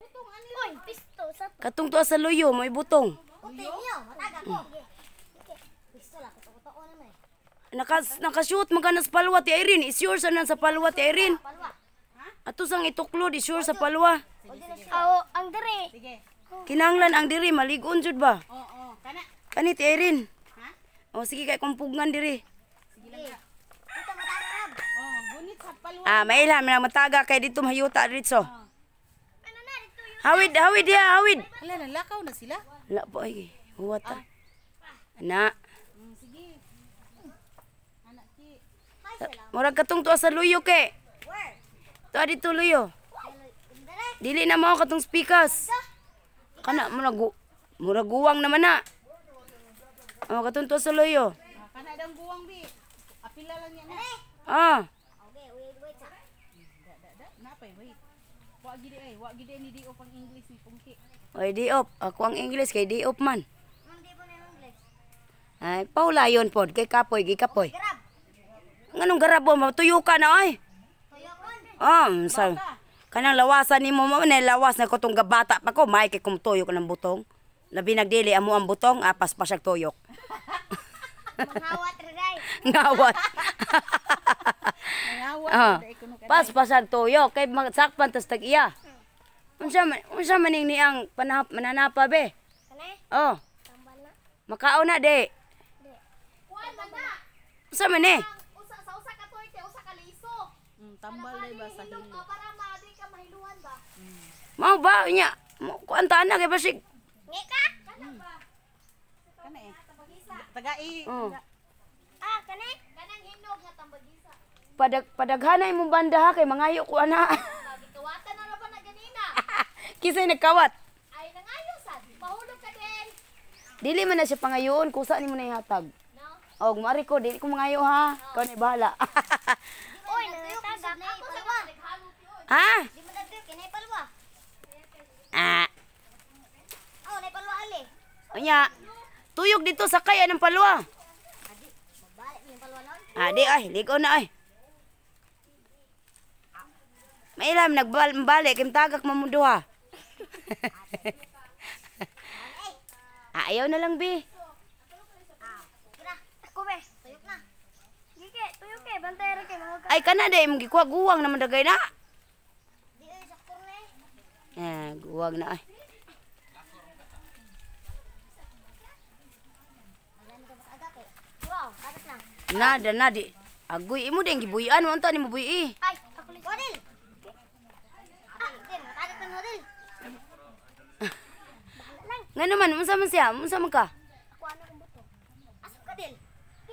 Uy, pisto sa Katong tuwa sa luyo, may butong. puti niyo, mataga ko. Pisto la kuto-kuto na may. Nakashoot magana sa palwa ti Irene. Is-sure sa nan sa palwa ti Irene. Palwa. Ato sang ituklod, is-sure sa palwa. Aw, ang dere. Sige. Kinanglan ang diri, maligon jud ba? Oo. Kana. Kani ti Irene. Ha? O sige kay kumpugngan diri. Sige lang. Ito matagab. Oh, gunit sa palwa. Mailhan na mataga kay dito mahayuta dito. Ano na dito yung Hawid ya, hawid. Hala, nalakaw na sila. Wala po ay. Huwata. Na. Sige. Anak ki. Murag katong tuwa sa luyo ke. where? Tuwa dito luyo. Dere. Dili na mo katong speakers. Kana murag guwang naman na. Katong tuwa sa luyo. Kana dang buwang bi. Apila lang yan na. Okay, wait sa. Napay, wait. Wa gidi ay, wa gidi ni di pang English ni pungki. Oy, di-op. Ako ang English kay di-op man. Mandi po na yung English. Ay, paulayon pod kay kapoy, gikapoy. Grab. Nganong garabo matuyo ka na ay. Tuyokon. Sa kanang lawasan nimo mo na lawas na ko tong gabata pa ko, may kay kumtuyok ng butong. Labi nagdili amo ang butong, apas pa siya tuyok. Manghawat ray. Ngawat. Nangawa Ah, dai kuno ka. pas pasag tuyok kay magsakpan tas tag iya. Unsa man ning ang mananapa be? Kane? Oh, Tambal na. makao na de. Kuan man na. Unsa man ni? Usa sa usa ka toy kay usa ka liso. Tambal dai ba sa Hilom hilo. ka para maadi ka mahiluan ba? Mao ba nya? Kuanta na kay basig. Ngi ka? Kana eh. Tagai. Oh. Kane? Kanang hinog nga tambagisa. Padaghanay mo banda ha kay mangayo ko ana. Gikawatan na ba na ganina? Kisay nagkawat. Ay nangayo sad. Mahulog ka din. Dili man na siya pangayoon, kusa nimo na ihatag. No? Og mari ko dili ko mangayo ha. Ikaw ni bahala. Oy, nagtagak ako palwa. Ha? Di mo dagdag kinay palwa. Oh, nay palwa ali. Unya. Tuyog dito sa kaya ng palwa. Mabalik ni palwa nun. Di ay, ligo na ay. Mailam nagbalik kim tagak mamuduha. Ayaw na lang bi. Kira, ako be. Tuyok na. Gike, tuyok ke bantay ra kay mga Ay kana day mo gikuha guwang naman dagay na. Di ay saktor na Guwag na ay. Alam ka ba agak eh. Wow, tagas lang. Nada na di. Agoy imo din gibuyan mo anto ni mo buyi. Ay, ako li. Model. Din, matagak ng model. Ngano man unsa man siya? Unsa man ka? Ako ano kong buto. Asap ka del.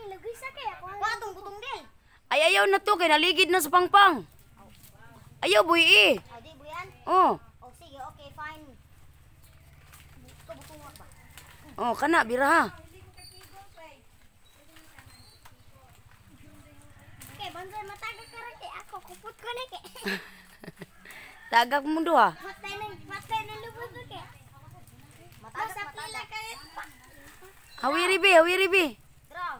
Lagay sa kay ako. Wa tong butong del. Ay ayaw na to kay naligid na sa pangpang. Ayaw buyi. Ay di buyan. Oh. Oh sige, okay, fine. Ko butong ba? Oh, kana bira ha. Okay, bantay matagak ka ra kay ako kupot ko na kay. Tagak mo duha. Matay na lubot ko kay. Matagak pila kay. Hawiri bi. Draw.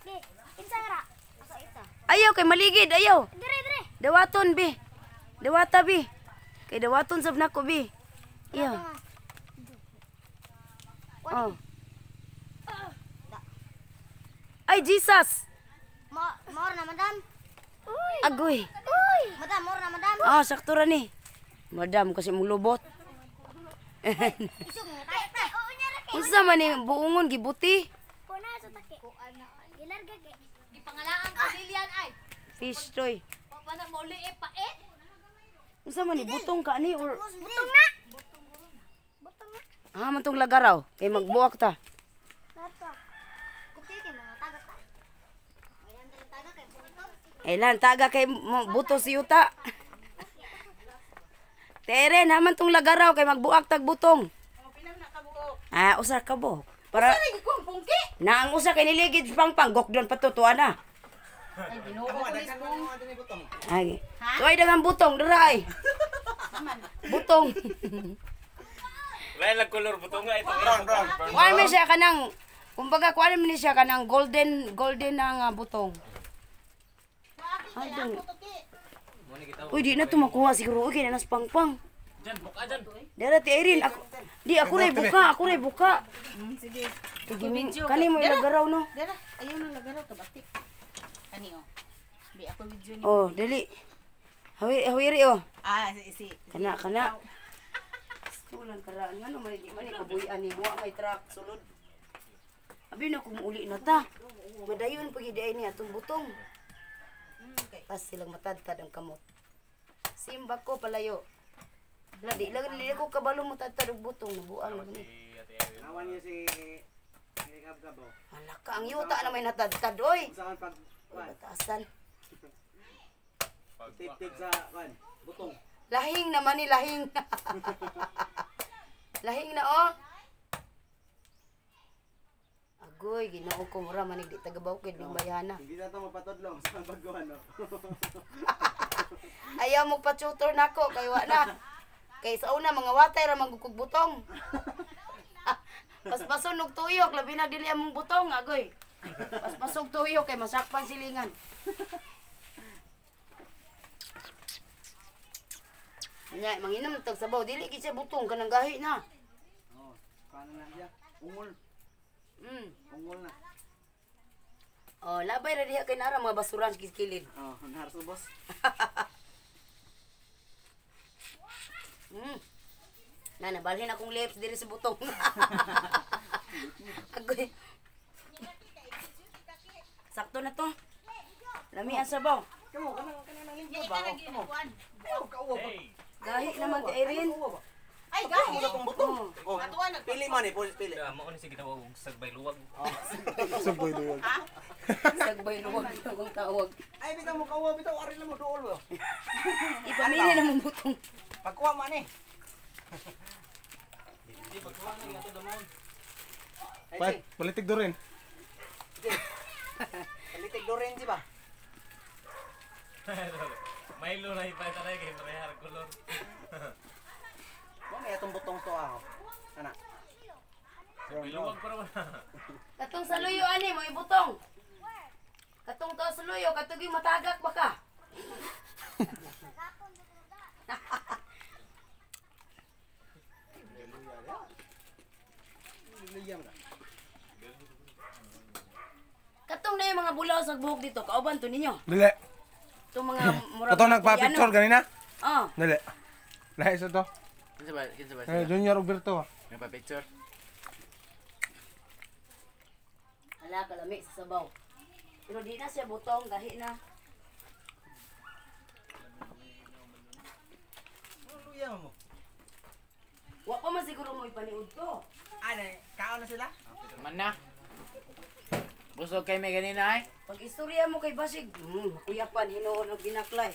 Di, kinsa ra? Asa isa? Ayaw kay maligid, ayaw. Dire. Dawaton bi. Dawata bi. Kay dawaton sab nako bi. Iya. Oh. Ay Jesus. Mor na madam. Uy. Agoy. Uy. Madam, mor na madam. Sakto ra ni. Madam kasi mulubot. Isog mo tayo. Oo nya ra kay. Unsa man ni buungon gibuti? Kuna sa take. Gilarga kay. Di pangalaan ko Lilian ay. Fish toy. Pa na mo li paet. Unsa man ni butong ka ni or Butong na. Butong na. man tong lagaraw kay magbuak ta. Nata. Kupil kay mga taga ka. Ayan taga kay punto. Lan taga kay buto si yuta. Tere naman tong lagaraw kay magbuak tag butong. Oh, pila na ka buo. Usa ka bo. Para Ay, ko pungki. na ang usa kay niligid sa pangpang gokdon patutuan na. Ay, binuo ko ni pung. Ay. Tuay dagang butong dira ay. Butong. Lain lang color butong nga ito. Brown. Kuan man siya kanang kumbaga kuan man siya kanang golden na nga butong. Maapi ka lang, puto ki. Uy, di na to makuha siguro. Okay, nanas pangpang. Jan, buka jan. Dara ti Irene, ako ray buka. Sige. Sige, kani mo ilagaraw no. Dara, ayaw nang lagaraw ka batik. Kani oh. Di ako video ni. Oh, dali. Hawiri oh. Ah, si. Kana. Tulang karaan nga no, man kabuyan ni mo may truck sulod. Abi na kung uli na ta. Madayon pag iday ni atong butong. Tas silang matadtad ang kamot. Simba ko palayo. Ladi lang ko kabalo mo tatad og butong nabuang ni. Awan niya si Gab-Gab. Malaka ang yuta na may natadtad oy. Saan pag Oy, batasan. tip sa butong. Lahing naman ni lahing. Lahing na oh. Agoy, ginoo ko mura manig di tagabaw kid ning bayana. Hindi na ito mapatodlong sa pagkuhan. No? Ayaw mo pa-tutor nako kay wa na. Kay sa una mga watay ra magukog butong. Paspason og tuyok labi na dili among butong agoy. Paspasog tuyok kay masakpan silingan. Nya manginom tag sabaw dili gid siya butong kanang gahi na. Oh, paano na siya? Ungol. Ungol na. Oh, labay ra diha kay nara mga basuran sa kilid. Oh, narso boss. Nabalhin akong lips diri sa butong. Agoy. Sakto na to. Lami ang sabaw. Kamu kana nang info ba? Kamu. Hey. Gahi naman ti Irene. Ay, gahi. Butong. Oh, Katuan na. pili man eh, pili. Mao ni sige tawag sagbay luwag. Sagbay luwag ang tawag. Ay bitaw mo kawa bitaw ari na mo dool mo. Ipamili na mong butong. Pagkuha man eh. Di pagkuha na nga to damon. Politik do rin. Politik do rin ba? May lulay pa taray kay parehar kulor. Mo may atong butong to ako. Ana. Sagbay luwag para wala. Katong sa luyo ani mo ibutong. Katong to sa luyo katong yung matagak ba ka? Katong na yung mga bulaw sa buhok dito, kauban to ninyo. Dili. Itong mga murag. Ito nagpa-picture ganina. Oh, Dili. Lahi sa to. Kinsa ba? Junior Roberto. May pa picture. ala kalami sa sabaw. Pero di na siya butong, gahi na. Luya mo. Wa pa man siguro mo ipaniud to. Ano, kaon na sila? Man na. Busog kay may ganina ay. Pag istorya mo kay Basig, kuyapan, hinoon og ginaklay.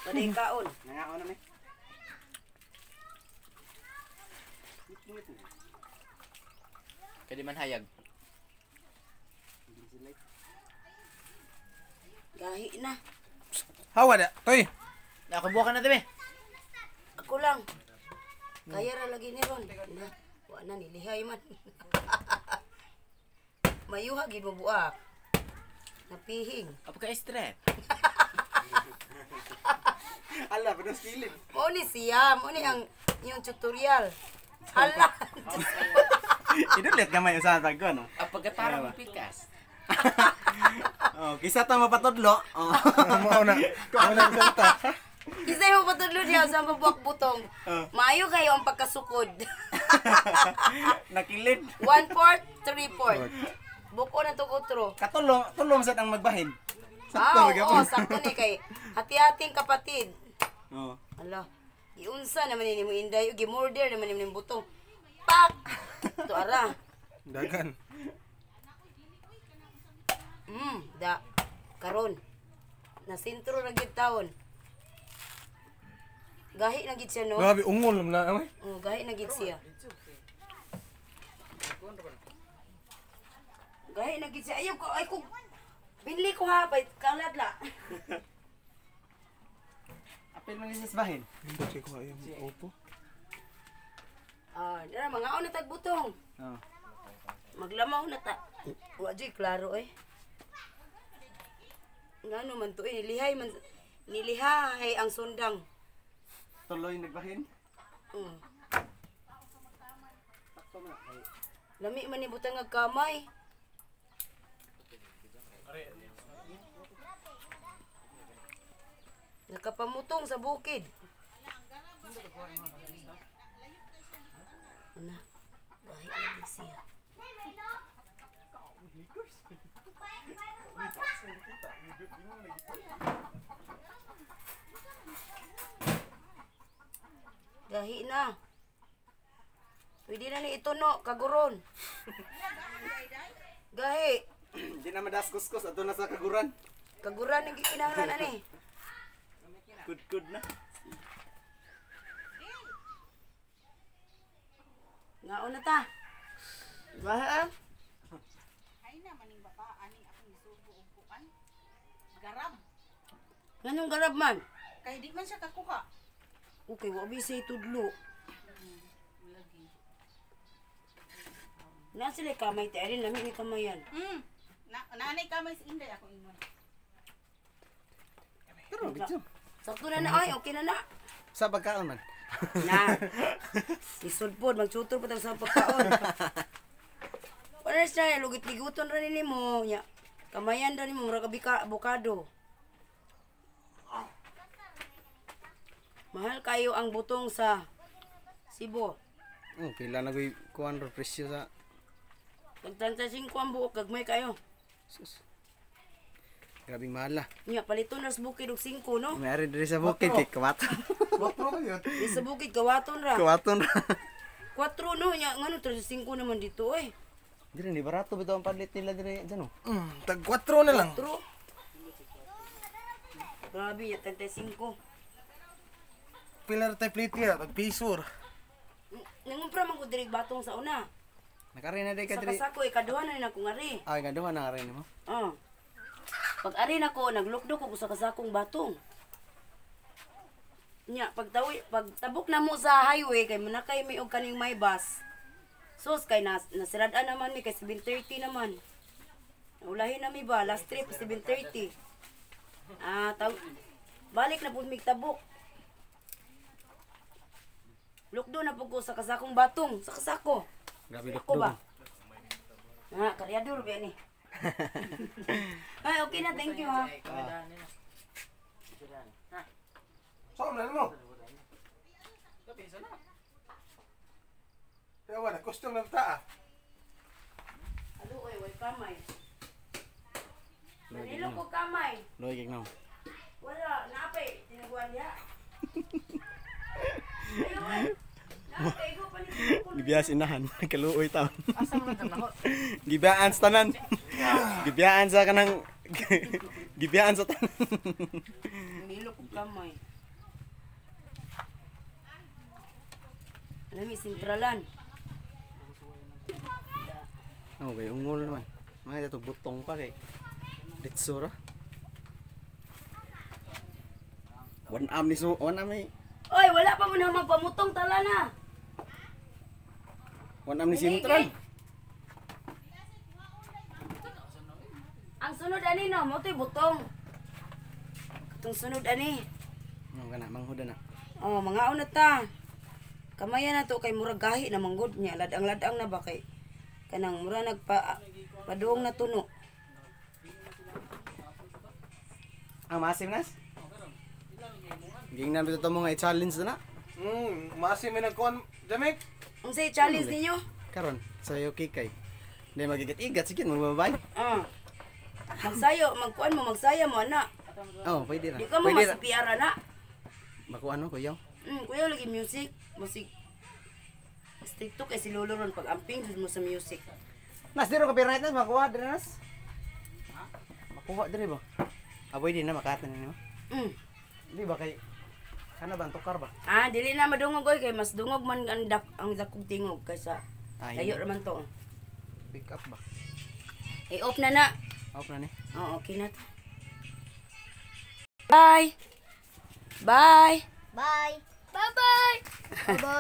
Paday kaon. Nangaon na may. Kadi man hayag. Gahi na. Hawa da. Toy. Nakabuka na tabi. Ako lang. Kaya ra lagi ni Ron. Na, wa na nilihay man. Mayuha gid mo buak. Napihing. Apa ka strep? Ala, pero skillin. Mo ni siya, mo ni ang yung tutorial. Hala. Idulit gamay usahan pag ko, no? Apa ka tarong pikas? Oh, kisa ta mapatodlo. Oh. Mao na. Mao na salta. Isa yung patudlo niya sa mabuak butong. Maayo kayo ang pagkasukod. Nakilid. 1/4, 3/4. Buko na tong utro. Katulong sa tang magbahin. Oo, sakto ni kay hati-hating kapatid. Oh. Ala, iunsa naman ni mo inday, gimorder naman ni butong. Pak! Ito ara. Dagan. Da. Karon. Na sentro na gid taon. Gahi na gid siya no. Grabe ungol na ay. Oh, gahi na gid siya. Gahi na gid siya. Ayaw ko, ay ko. Binli ko ha, bay kaladla. Apil man sa bahin. Hindi check ko ay opo. Ah, dara mga na tagbutong. Oh. Maglamaw na ta. Wa jud klaro eh. Ngano man to lihay man Nilihay ang sundang. Tuloy nagbahin. Mm. Sakto na. Ay, Lami man ni butang nga kamay. Nakapamutong sa bukid. Ana, gahi na siya. Gahi na. Pwede na ni ito no, kaguron. Gahi. Di na madas kuskus ato na sa kaguran. Kaguran ang gikinahanglan ani. Good na. Ngaon na ta. Gahi. Ay na maning baka ani akong isugo og kuan. Garab. Nganong garab man? Kay di man siya kakuha. Okay, wa bisay tudlo. Na sila kamay ta rin lami ni kamayan. Nanay kamay sa Inday ako ingon. Pero bityo. Sakto na na ay, okay na na. Sa pagkaon man. Na. Isudpod magsutor pa tag sa pagkaon. Wala siya lugit-liguton ra nimo nya. Kamayan ra nimo mura ka bika abokado. Mahal kayo ang butong sa Cebu. Oh, pila na koy kuan ro presyo sa Nagtantasin ko ang buok, gagmay kayo. sus. Grabing mahal la. Nya, paliton na sa bukid og 5, no? Mayari diri sa bukid kay kawaton. Di sa bukid, kawaton ra. Kawaton ra. 4, no? Nya, ngano, 5 naman dito, eh. Diri ni barato bitaw ang padlit nila diri dyan oh. Tag 4 na lang. 4. Grabe, ya, 35. Pilar tayo plate ya, tag pisor. Nangumpra man ko diri batong sa una. Nakari na diri ka Sa diri. kasako, ikaduha na rin ako ngari. Ay nga duha na rin mo. Pag ari na ko, naglukdo ko sa kasakong batong. Nya, pag tabok na mo sa highway, kay manakay may og kaning may bus. Sus, kay nasirad-an naman mi, kay 7:30 naman. Ulahin na mi ba, last trip, 7:30. Balik na po mig tabok. Lukdo na po ko sa kasakong batong, sa kasako. Grabe Ako dukdog. ba? Karyador ba ni? Ay, okay na, thank you ha. Saan na mo? Kaya wala, custom ng taa. Alo, oy, way kamay. Manilo ko kamay. Loy kay now. Wala, napay, tinaguan niya. Ayun, napay, go pa ni Gibiyas inahan, kaluoy taon. Gibiyaan sa tanan. Gibiyaan sa kanang gibiyaan sa tanan. Manilo ko kamay. Alam mo, sintralan. Oh, kay ungol naman. Mga ito butong pa kay ditsura. One arm ni Oy, wala pa mo na magpamutong tala na. one arm ni sintral. Ang sunod ani no, mo to'y butong. Itong sunod ani. Ano kana manghuda na. Oh, mga una ta. Kamayan na to kay murag gahi na manggod niya. Ladang-ladang na ba kay kanang mura paduong na tuno. Ang masim nas. Gingnan bitaw mo nga i-challenge na. Masi may nagkuhan, Jamek. Ang say challenge ninyo? Karon sayo kikay. Hindi magigat-igat sige mo babay. Magkuan mo, magsaya mo ana. Oh, pwede ra. Di ka mo Pwede ra. masipiara na. Bako ano kuyaw. Kuya lagi music. Stricto kay si Lolo ron pag amping mo sa music. Nas diro copyright nas makuha diri nas. Makuha diri ba? Aboy din na makatan nimo. Di ba kay kana ba ang tukar ba? Dili na madungog oy kay mas dungog man ang dakog tingog kaysa layo raman to. Pick up ba? Off na na. Off na ni. Okay na to. Bye. Bye. Bye. Bye-bye. Bye-bye.